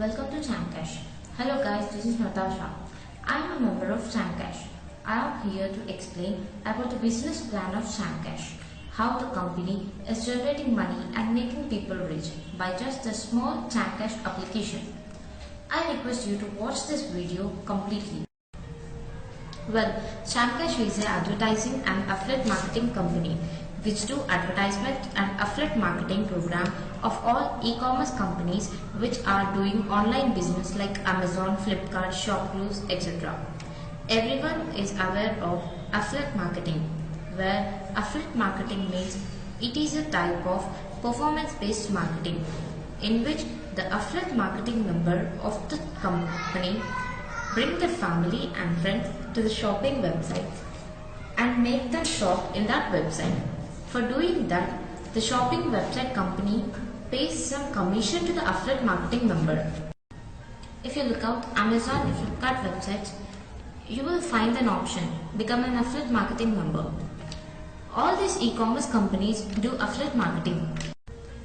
Welcome to Chamcash. Hello guys, this is Natasha. I am a member of Chamcash. I am here to explain about the business plan of Chamcash, how the company is generating money and making people rich by just a small Chamcash application. I request you to watch this video completely. Well, Chamcash is an advertising and affiliate marketing company which do advertisement and affiliate marketing program of all e-commerce companies which are doing online business like Amazon, Flipkart, Shopcluse, etc. Everyone is aware of affiliate marketing, where affiliate marketing means it is a type of performance-based marketing in which the affiliate marketing member of the company bring their family and friends to the shopping website and make them shop in that website. For doing that, the shopping website company pays some commission to the affiliate marketing member. If you look out Amazon and Flipkart websites, you will find an option, become an affiliate marketing member. All these e-commerce companies do affiliate marketing.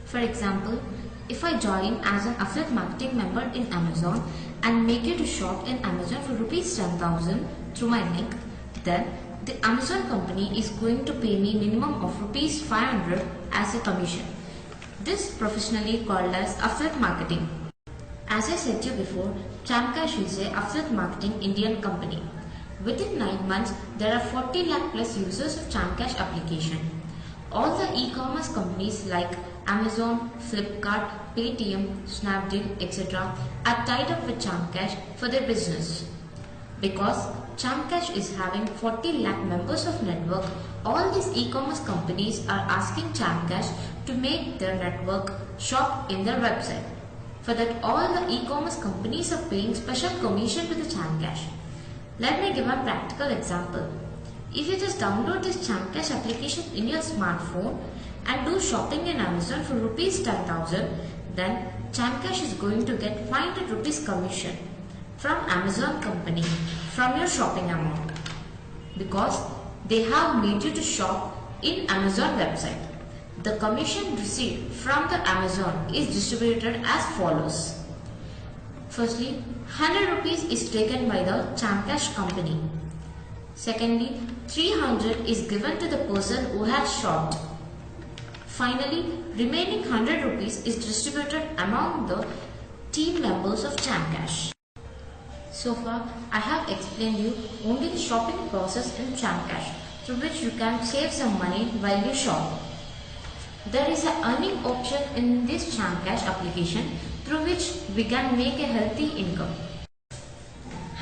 For example, if I join as an affiliate marketing member in Amazon and make you to shop in Amazon for rupees 10,000 through my link, then the Amazon company is going to pay me minimum of rupees 500 as a commission. This professionally called as affiliate marketing. As I said to you before, Chamcash is a affiliate marketing Indian company. Within 9 months, there are 40 lakh plus users of Chamcash application. All the e-commerce companies like Amazon, Flipkart, Paytm, Snapdeal, etc. are tied up with Chamcash for their business. Because Chamcash is having 40 lakh members of network, all these e-commerce companies are asking Chamcash to make their network shop in their website. For that, all the e-commerce companies are paying special commission to the Chamcash. Let me give a practical example. If you just download this Chamcash application in your smartphone and do shopping in Amazon for rupees 10,000, then Chamcash is going to get 500 rupees commission from Amazon company from your shopping amount, because they have made you to shop in Amazon website. The commission received from the Amazon is distributed as follows. Firstly, 100 rupees is taken by the Chamcash company. Secondly, 300 is given to the person who has shopped. Finally, remaining 100 rupees is distributed among the team members of Chamcash. So far, I have explained you only the shopping process in Chamcash, through which you can save some money while you shop. There is an earning option in this Chamcash application through which we can make a healthy income.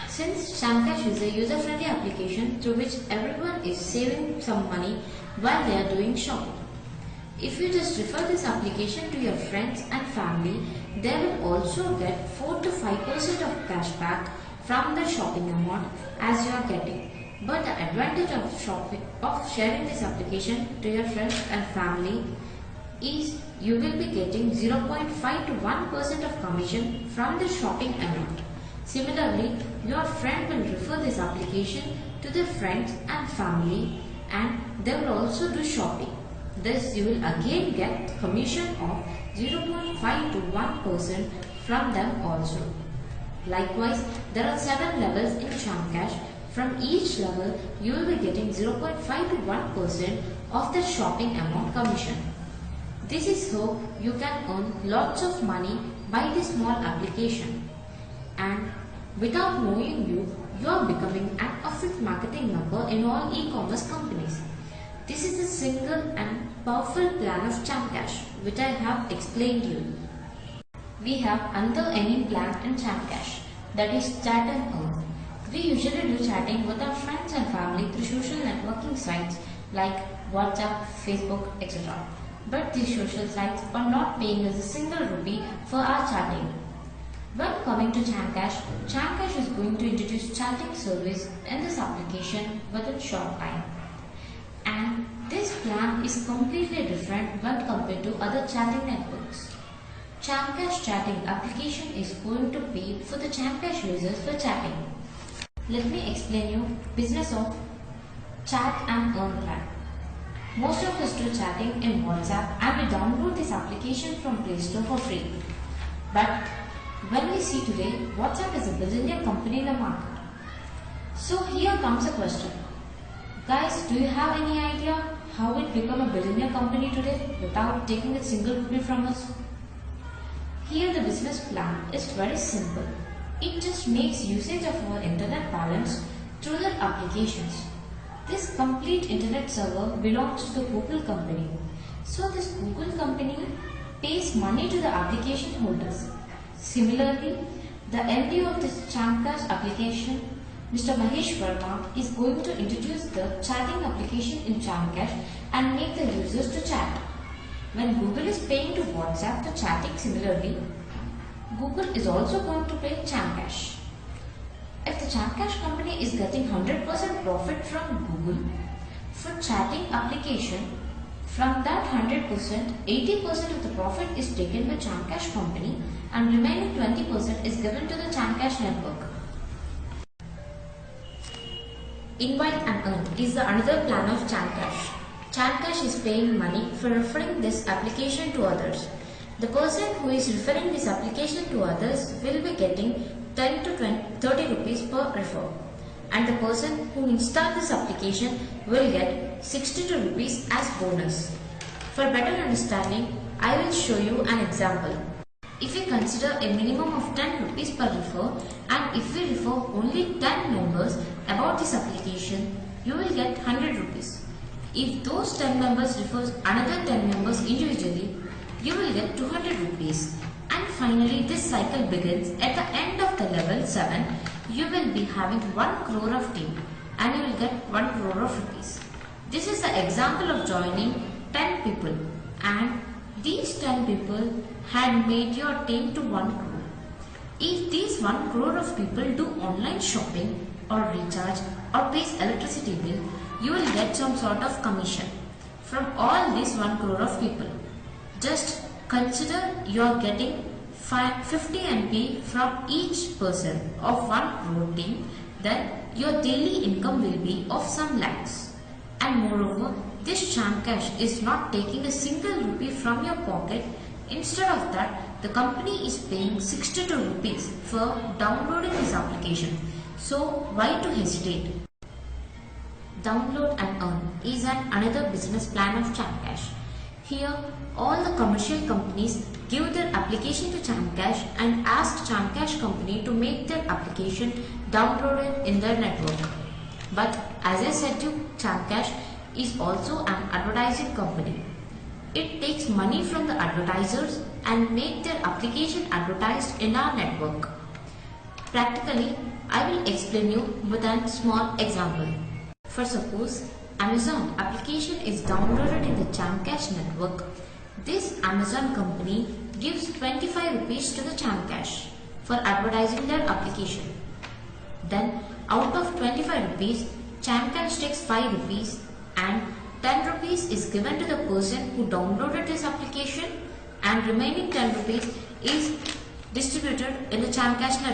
Since Chamcash is a user-friendly application through which everyone is saving some money while they are doing shopping. If you just refer this application to your friends and family, they will also get 4 to 5% of cashback from the shopping amount as you are getting. But the advantage of sharing this application to your friends and family is you will be getting 0.5 to 1% of commission from the shopping amount. Similarly, your friend will refer this application to their friends and family and they will also do shopping. Thus, you will again get commission of 0.5 to 1% from them also. Likewise, there are 7 levels in Chamcash. From each level, you will be getting 0.5 to 1% of the shopping amount commission. This is how you can earn lots of money by this small application. And without knowing you are becoming an affiliate marketing member in all e-commerce companies. This is a single and powerful plan of Chamcash which I have explained you. We have another earning plan in Chamcash, that is Chat and Earn. We usually do chatting with our friends and family through social networking sites like WhatsApp, Facebook, etc. But these social sites are not paying us a single rupee for our chatting. When coming to Chamcash, Chamcash is going to introduce chatting service in this application within short time. And this plan is completely different when compared to other chatting networks. Chamcash chatting application is going to pay for the Chamcash users for chatting. Let me explain you business of Chat and Earn plan. Most of us do chatting in WhatsApp and we download this application from Play Store for free. But When we see today, WhatsApp is a billionaire company in the market. So here comes a question. Guys, do you have any idea how it become a billionaire company today without taking a single rupee from us? Here the business plan is very simple. It just makes usage of our internet balance through their applications. This complete internet server belongs to the Google company. So this Google company pays money to the application holders. Similarly, the MD of this Chamcash application, Mr. Mahesh Verma, is going to introduce the chatting application in Chamcash and make the users to chat. When Google is paying to WhatsApp for chatting similarly, Google is also going to pay Chamcash. If the Chamcash company is getting 100% profit from Google for chatting application, from that 100%, 80% of the profit is taken by Chamcash company and remaining 20% is given to the Chamcash network. Invite and earn is the another plan of Chamcash. Chamcash is paying money for referring this application to others. The person who is referring this application to others will be getting 10 to 30 rupees per refer, and the person who installed this application will get 62 rupees as bonus. For better understanding, I will show you an example. If we consider a minimum of 10 rupees per refer, and if we refer only 10 members about this application, you will get 100 rupees. If those 10 members refers another 10 members individually, you will get 200 rupees. And finally, this cycle begins at the end of the level 7. You will be having 1 crore of team and you will get 1 crore of rupees. This is the example of joining 10 people, and these 10 people had made your team to 1 crore. If these 1 crore of people do online shopping or recharge or pays electricity bill, you will get some sort of commission from all these 1 crore of people. Just consider you are getting 50 MP from each person of 1 crore team, then your daily income will be of some lakhs. And moreover, this Chamcash is not taking a single rupee from your pocket. Instead of that, the company is paying 62 rupees for downloading this application. So why to hesitate? Download and earn is another business plan of Chamcash. Here, all the commercial companies give their application to Chamcash and ask Chamcash company to make their application downloaded in their network. But as I said to you, Chamcash is also an advertising company. It takes money from the advertisers and make their application advertised in our network. Practically, I will explain you with a small example. For suppose, Amazon application is downloaded in the Chamcash network. This Amazon company gives 25 rupees to the Chamcash for advertising their application. Then out of 25 rupees, Chamcash takes 5 rupees and 10 rupees is given to the person who downloaded this application, and remaining 10 rupees is distributed in the Chamcash network.